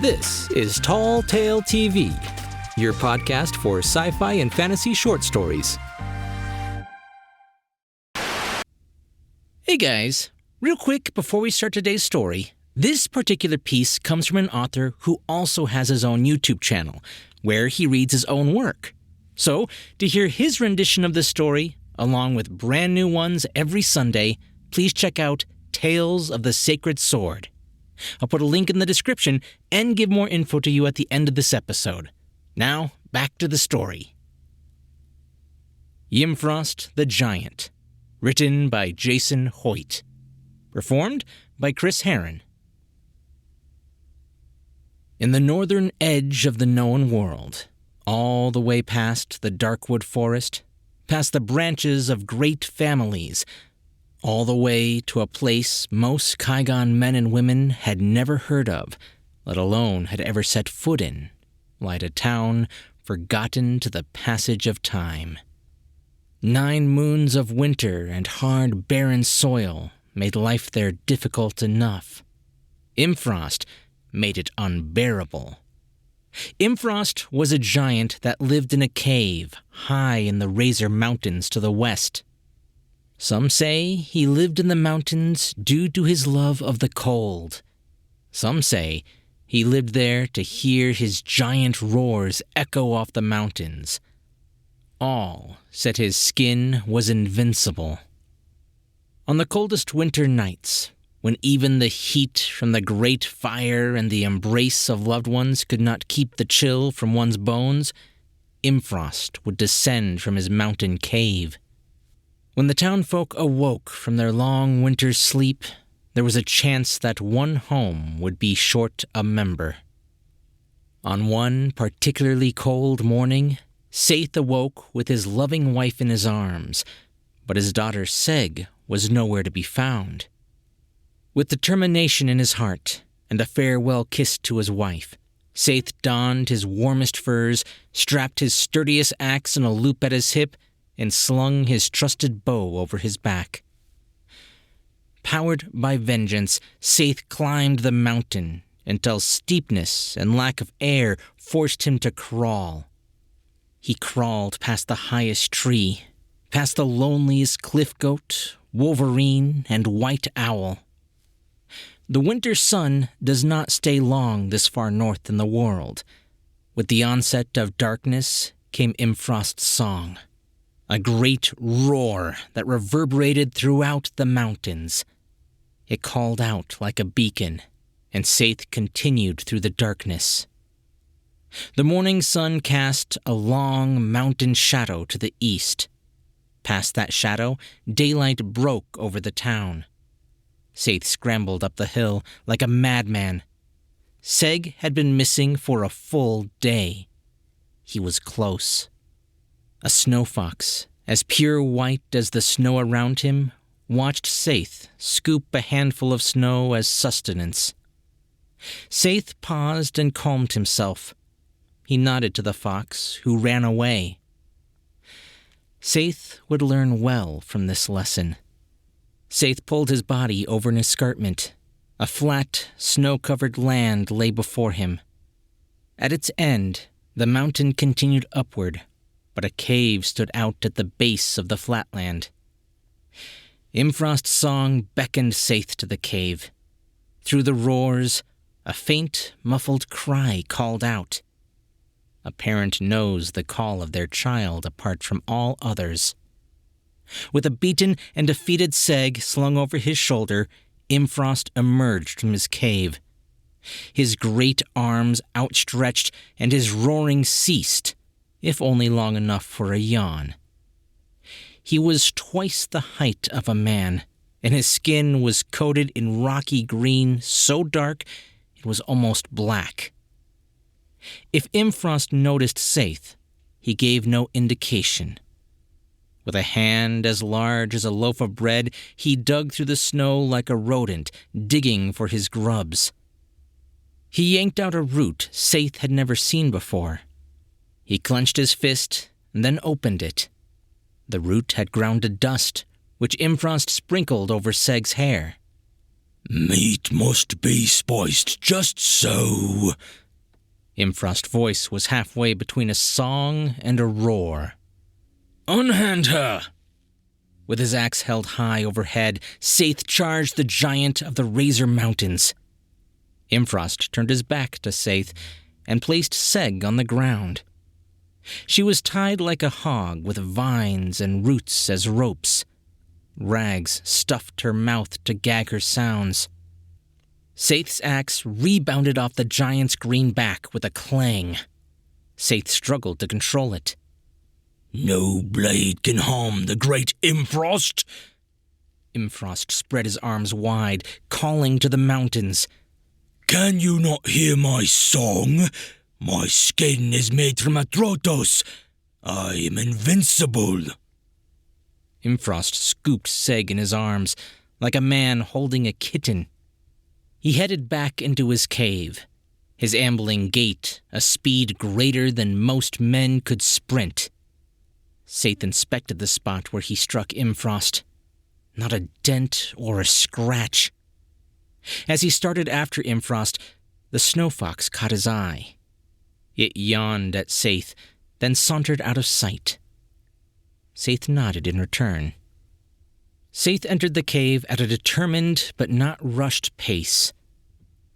This is Tall Tale TV, your podcast for sci-fi and fantasy short stories. Hey guys, real quick before we start today's story, this particular piece comes from an author who also has his own YouTube channel, where he reads his own work. So, to hear his rendition of the story, along with brand new ones every Sunday, please check out Tales of the Sacred Sword. I'll put a link in the description and give more info to you at the end of this episode. Now, back to the story. Ymffrost the Giant, written by Jason Hoyt. Performed by Chris Herron. In the northern edge of the known world, all the way past the Darkwood Forest, past the branches of great families, all the way to a place most Kygon men and women had never heard of, let alone had ever set foot in, lied a town forgotten to the passage of time. 9 moons of winter and hard, barren soil made life there difficult enough. Ymffrost made it unbearable. Ymffrost was a giant that lived in a cave high in the Razor Mountains to the west. Some say he lived in the mountains due to his love of the cold. Some say he lived there to hear his giant roars echo off the mountains. All said his skin was invincible. On the coldest winter nights, when even the heat from the great fire and the embrace of loved ones could not keep the chill from one's bones, Ymffrost would descend from his mountain cave. When the townfolk awoke from their long winter's sleep, there was a chance that one home would be short a member. On one particularly cold morning, Saeth awoke with his loving wife in his arms, but his daughter Seg was nowhere to be found. With determination in his heart and a farewell kiss to his wife, Saeth donned his warmest furs, strapped his sturdiest axe in a loop at his hip, and slung his trusted bow over his back. Powered by vengeance, Saeth climbed the mountain until steepness and lack of air forced him to crawl. He crawled past the highest tree, past the loneliest cliff goat, wolverine, and white owl. The winter sun does not stay long this far north in the world. With the onset of darkness came Ymffrost's song, a great roar that reverberated throughout the mountains. It called out like a beacon, and Saeth continued through the darkness. The morning sun cast a long mountain shadow to the east. Past that shadow, daylight broke over the town. Saeth scrambled up the hill like a madman. Seg had been missing for a full day. He was close. A snow fox, as pure white as the snow around him, watched Saeth scoop a handful of snow as sustenance. Saeth paused and calmed himself. He nodded to the fox, who ran away. Saeth would learn well from this lesson. Saeth pulled his body over an escarpment. A flat, snow-covered land lay before him. At its end, the mountain continued upward, but a cave stood out at the base of the flatland. Ymffrost's song beckoned Saeth to the cave. Through the roars, a faint, muffled cry called out. A parent knows the call of their child apart from all others. With a beaten and defeated Seg slung over his shoulder, Ymffrost emerged from his cave. His great arms outstretched, and his roaring ceased, if only long enough for a yawn. He was twice the height of a man, and his skin was coated in rocky green so dark it was almost black. If Ymffrost noticed Saeth, he gave no indication. With a hand as large as a loaf of bread, he dug through the snow like a rodent, digging for his grubs. He yanked out a root Saeth had never seen before. He clenched his fist and then opened it. The root had ground to dust, which Ymffrost sprinkled over Seg's hair. Meat must be spiced just so. Ymffrost's voice was halfway between a song and a roar. Unhand her! With his axe held high overhead, Saeth charged the giant of the Razor Mountains. Ymffrost turned his back to Saeth and placed Seg on the ground. She was tied like a hog with vines and roots as ropes. Rags stuffed her mouth to gag her sounds. Saeth's axe rebounded off the giant's green back with a clang. Saeth struggled to control it. No blade can harm the great Ymffrost. Ymffrost spread his arms wide, calling to the mountains. Can you not hear my song? My skin is made from Athrotos. I am invincible. Ymffrost scooped Seg in his arms, like a man holding a kitten. He headed back into his cave, his ambling gait a speed greater than most men could sprint. Saeth inspected the spot where he struck Ymffrost. Not a dent or a scratch. As he started after Ymffrost, the snow fox caught his eye. It yawned at Saeth, then sauntered out of sight. Saeth nodded in return. Saeth entered the cave at a determined but not rushed pace.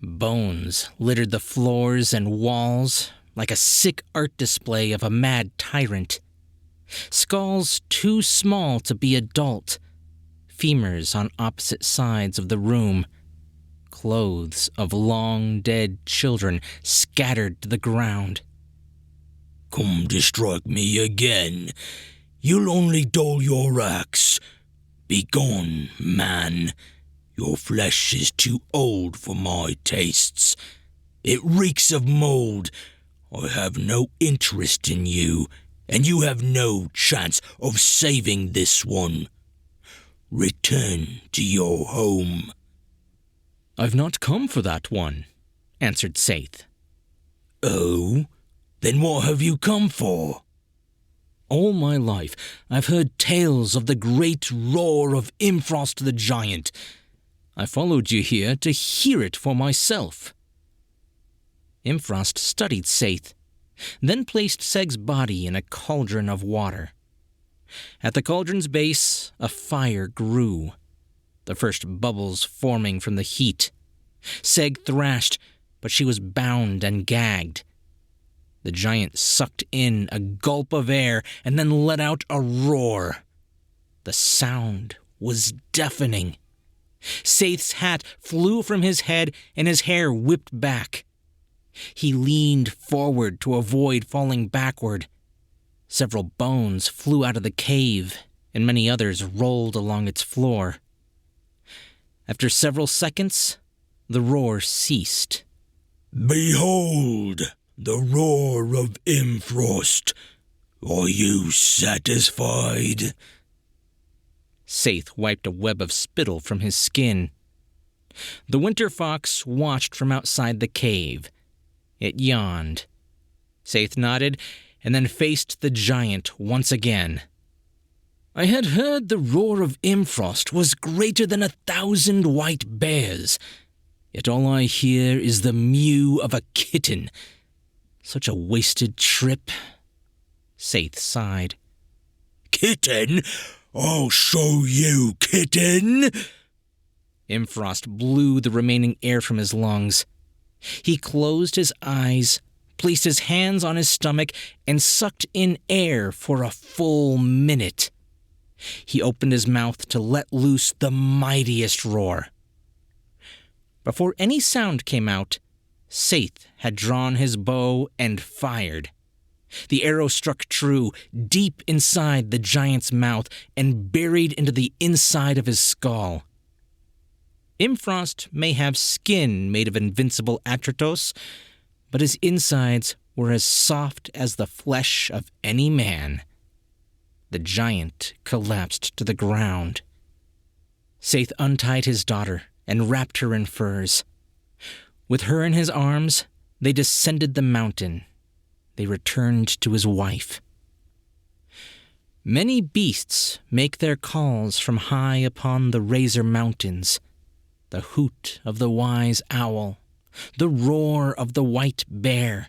Bones littered the floors and walls like a sick art display of a mad tyrant. Skulls too small to be adult, femurs on opposite sides of the room, clothes of long-dead children scattered to the ground. Come to strike me again. You'll only dull your axe. Begone, man. Your flesh is too old for my tastes. It reeks of mold. I have no interest in you, and you have no chance of saving this one. Return to your home. I've not come for that one, answered Saeth. Oh? Then what have you come for? All my life I've heard tales of the great roar of Ymffrost the Giant. I followed you here to hear it for myself. Ymffrost studied Saeth, then placed Seg's body in a cauldron of water. At the cauldron's base, a fire grew, the first bubbles forming from the heat. Seg thrashed, but she was bound and gagged. The giant sucked in a gulp of air and then let out a roar. The sound was deafening. Saeth's hat flew from his head and his hair whipped back. He leaned forward to avoid falling backward. Several bones flew out of the cave, and many others rolled along its floor. After several seconds, the roar ceased. Behold, the roar of Ymffrost. Are you satisfied? Saeth wiped a web of spittle from his skin. The winter fox watched from outside the cave. It yawned. Saeth nodded and then faced the giant once again. I had heard the roar of Ymffrost was greater than 1,000 white bears. Yet all I hear is the mew of a kitten. Such a wasted trip. Saeth sighed. Kitten? I'll show you, kitten! Ymffrost blew the remaining air from his lungs. He closed his eyes, placed his hands on his stomach, and sucked in air for a full minute. He opened his mouth to let loose the mightiest roar. Before any sound came out, Saeth had drawn his bow and fired. The arrow struck true, deep inside the giant's mouth and buried into the inside of his skull. Ymffrost may have skin made of invincible Athrotos, but his insides were as soft as the flesh of any man. The giant collapsed to the ground. Saeth untied his daughter and wrapped her in furs. With her in his arms, they descended the mountain. They returned to his wife. Many beasts make their calls from high upon the Razor Mountains. the hoot of the wise owl, the roar of the white bear,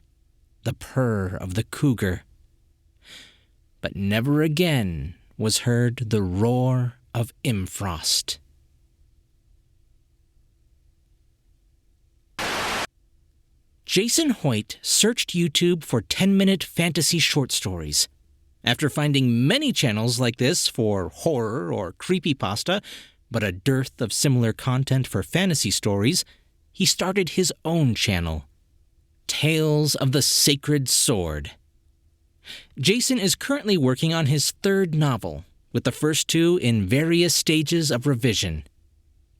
the purr of the cougar. But never again was heard the roar of Ymffrost. Jason Hoyt searched YouTube for 10-minute fantasy short stories. After finding many channels like this for horror or creepypasta, but a dearth of similar content for fantasy stories, he started his own channel, Tales of the Sacred Sword. Jason is currently working on his third novel, with the first two in various stages of revision.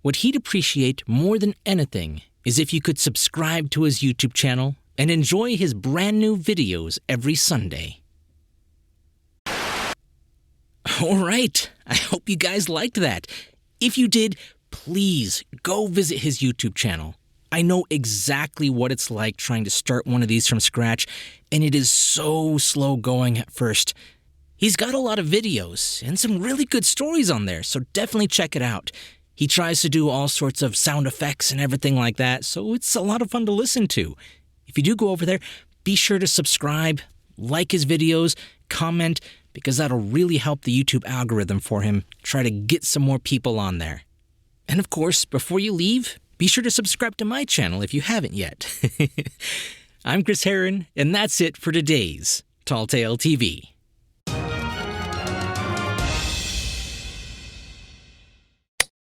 What he'd appreciate more than anything is if you could subscribe to his YouTube channel and enjoy his brand new videos every Sunday. All right, I hope you guys liked that. If you did, please go visit his YouTube channel. I know exactly what it's like trying to start one of these from scratch, and it is so slow going at first. He's got a lot of videos and some really good stories on there, so definitely check it out. He tries to do all sorts of sound effects and everything like that, so it's a lot of fun to listen to. If you do go over there, be sure to subscribe, like his videos, comment, because that'll really help the YouTube algorithm for him try to get some more people on there. And of course, before you leave, be sure to subscribe to my channel if you haven't yet. I'm Chris Herron, and that's it for today's Tall Tale TV.